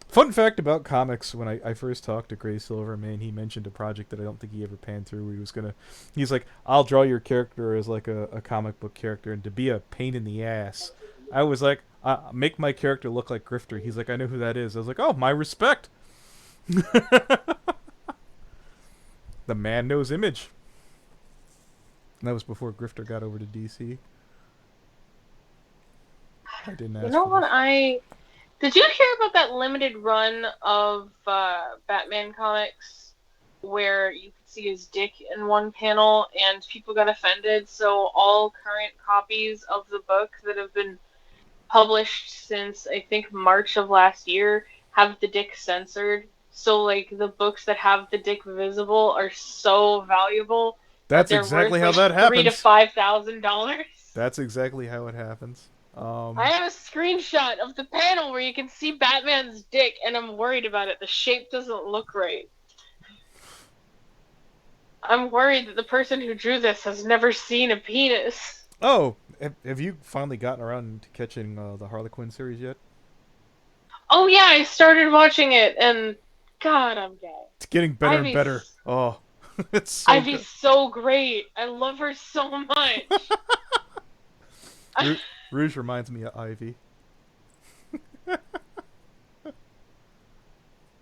Fun fact about comics: when I first talked to Gray Silverman, he mentioned a project that I don't think he ever panned through. Where he's like, "I'll draw your character as like a comic book character, and to be a pain in the ass." I was like, "Make my character look like Grifter." He's like, "I know who that is." I was like, "Oh, my respect." The man knows Image. And that was before Grifter got over to DC. I didn't ask. You know for what this. Did you hear about that limited run of Batman comics where you could see his dick in one panel and people got offended? So all current copies of the book that have been published since I think March of last year have the dick censored. So like the books that have the dick visible are so valuable that That's they're worth exactly how like that $3,000 to happens. $5,000. That's exactly how it happens. I have a screenshot of the panel where you can see Batman's dick, and I'm worried about it. The shape doesn't look right. I'm worried that the person who drew this has never seen a penis. Oh, have you finally gotten around to catching the Harlequin series yet? Oh yeah, I started watching it, and God, I'm gay. It's getting better and Ivy's, better. Oh, it's so Ivy's good. so great. I love her so much. Rouge reminds me of Ivy.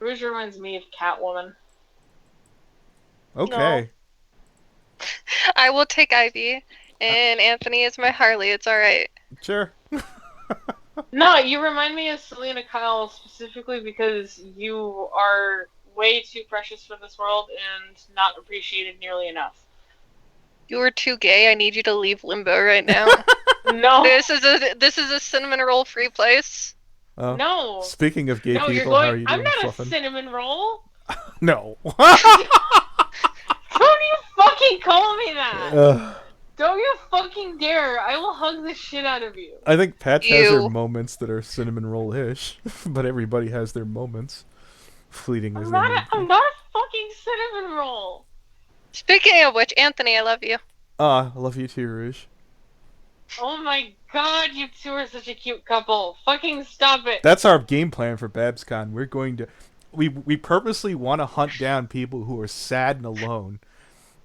Rouge reminds me of Catwoman. Okay. I will take Ivy, and Anthony is my Harley. It's alright. Sure. No, you remind me of Selena Kyle specifically because you are way too precious for this world and not appreciated nearly enough. You are too gay. I need you to leave limbo right now. No. This is a cinnamon roll free place. No. Speaking of gay No, people, you're how going. are you I'm doing, not Fluffin? a cinnamon roll. No. Don't you fucking call me that. Ugh. Don't you fucking dare. I will hug the shit out of you. I think Patch has her Ew. moments that are cinnamon roll-ish, but everybody has their moments. Fleeting as I'm they not may I'm be. not a fucking cinnamon roll. Speaking of which, Anthony, I love you. I love you too, Rouge. Oh my god, you two are such a cute couple. Fucking stop it. That's our game plan for BabsCon. We're going to... We purposely want to hunt down people who are sad and alone.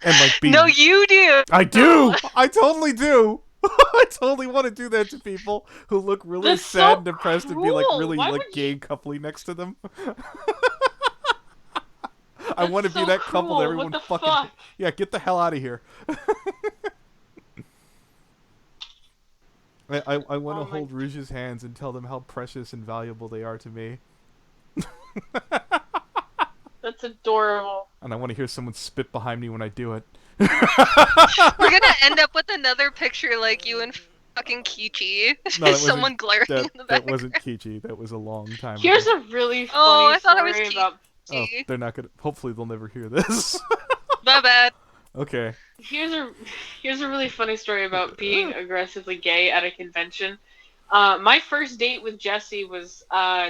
And like be... No, you do. I do! I totally do! I totally want to do that to people who look really That's sad so and depressed and be like cruel. really Why like would gay you- and coupley next to them. I That's want to so be that couple cruel. that everyone What the fucking... fuck? Yeah, get the hell out of here. I want to Oh my- hold Rouge's hands and tell them how precious and valuable they are to me. That's adorable. And I want to hear someone spit behind me when I do it. We're gonna end up with another picture like you and fucking Kichi. No, that Someone wasn't- glaring in the That background. wasn't Kichi. That was a long time Here's ago. a really funny Oh, I thought it was story Kichi. about Oh, they're not gonna... Hopefully they'll never hear this. My bad. Okay. Here's a really funny story about being aggressively gay at a convention. My first date with Jesse was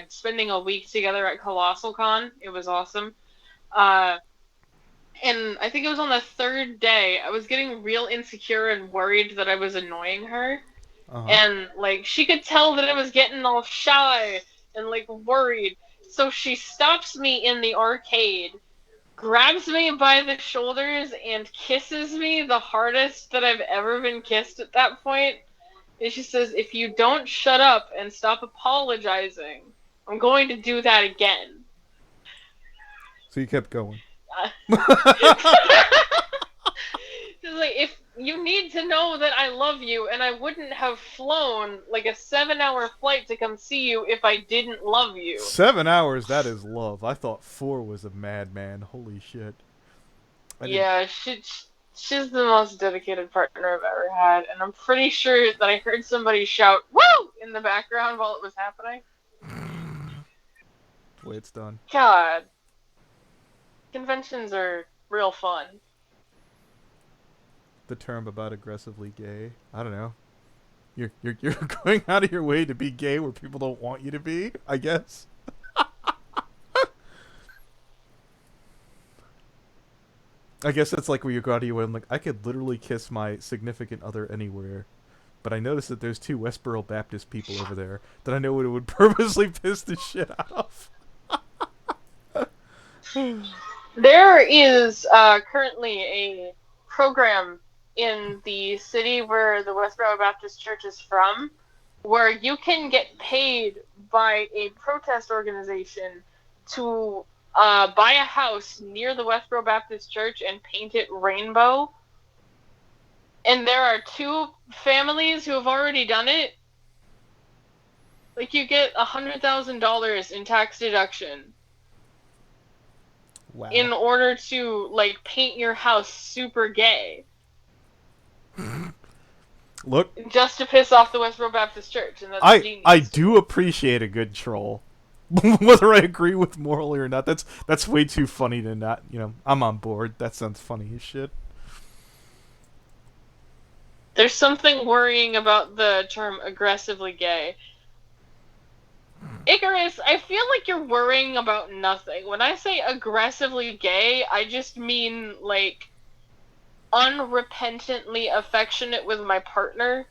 spending a week together at Colossal Con. It was awesome. And I think it was on the third day, I was getting real insecure and worried that I was annoying her. Uh-huh. And, like, she could tell that I was getting all shy and, like, worried. So she stops me in the arcade, grabs me by the shoulders, and kisses me the hardest that I've ever been kissed at that point. And she says, if you don't shut up and stop apologizing, I'm going to do that again. So you kept going. She's like, if you need to know that I love you, and I wouldn't have flown like a 7-hour flight to come see you if I didn't love you. 7 hours, that is love. I thought 4 was a madman. Holy shit. Yeah, she's the most dedicated partner I've ever had, and I'm pretty sure that I heard somebody shout, "Woo!" in the background while it was happening. The way it's done. God. Conventions are real fun. The term about aggressively gay. I don't know. You're going out of your way to be gay where people don't want you to be, I guess. I guess that's like where you go out of your way and like, I could literally kiss my significant other anywhere. But I noticed that there's 2 Westboro Baptist people over there that I know it would purposely piss the shit out of. There is currently a program in the city where the Westboro Baptist Church is from, where you can get paid by a protest organization to buy a house near the Westboro Baptist Church and paint it rainbow. And there are 2 families who have already done it. Like, you get $100,000 in tax deduction Wow. in order to, like, paint your house super gay. Look, Just to piss off the Westboro Baptist Church, and that's I genius. do appreciate a good troll. Whether I agree with morally or not, that's way too funny to not, I'm on board. That sounds funny as shit. There's something worrying about the term aggressively gay. Icarus, I feel like you're worrying about nothing. When I say aggressively gay, I just mean, like, unrepentantly affectionate with my partner.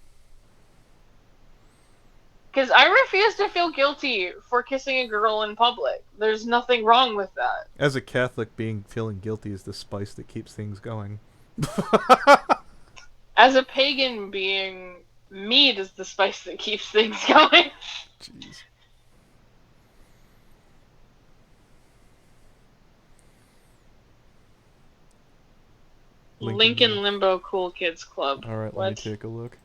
Because I refuse to feel guilty for kissing a girl in public. There's nothing wrong with that. As a Catholic, feeling guilty is the spice that keeps things going. As a pagan being, mead is the spice that keeps things going. Jeez. Lincoln Limbo Cool Kids Club. Alright, let me take a look.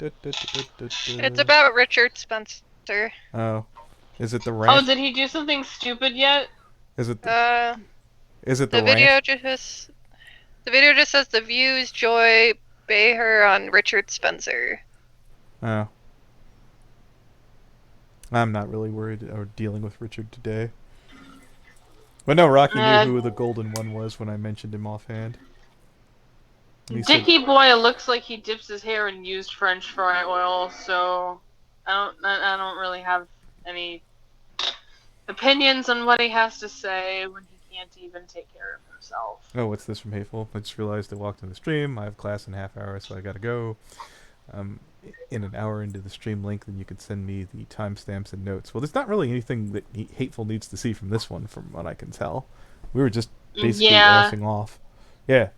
It's about Richard Spencer. Oh. Is it the Oh, ranch? did he do something stupid yet? Is it The the video ranch? just says the views Joy Behar on Richard Spencer. Oh. I'm not really worried or dealing with Richard today. But no, Rocky knew who the golden one was when I mentioned him offhand. Dicky Boy looks like he dips his hair in used French fry oil, so I don't really have any opinions on what he has to say when he can't even take care of himself. Oh, what's this from Hateful? I just realized I walked in the stream. I have class in half hour, so I gotta go. In an hour into the stream link, then you can send me the timestamps and notes. Well, there's not really anything that Hateful needs to see from this one, from what I can tell. We were just basically arsing off. Yeah.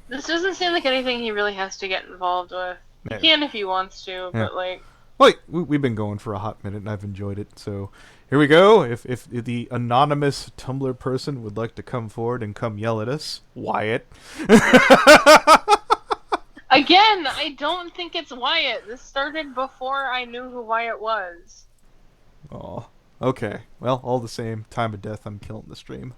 This doesn't seem like anything he really has to get involved with. He can if he wants to, but like... Well, we've been going for a hot minute, and I've enjoyed it, so... Here we go. If the anonymous Tumblr person would like to come forward and come yell at us, Wyatt. Again, I don't think it's Wyatt. This started before I knew who Wyatt was. Oh, okay. Well, all the same, time of death, I'm killing the stream.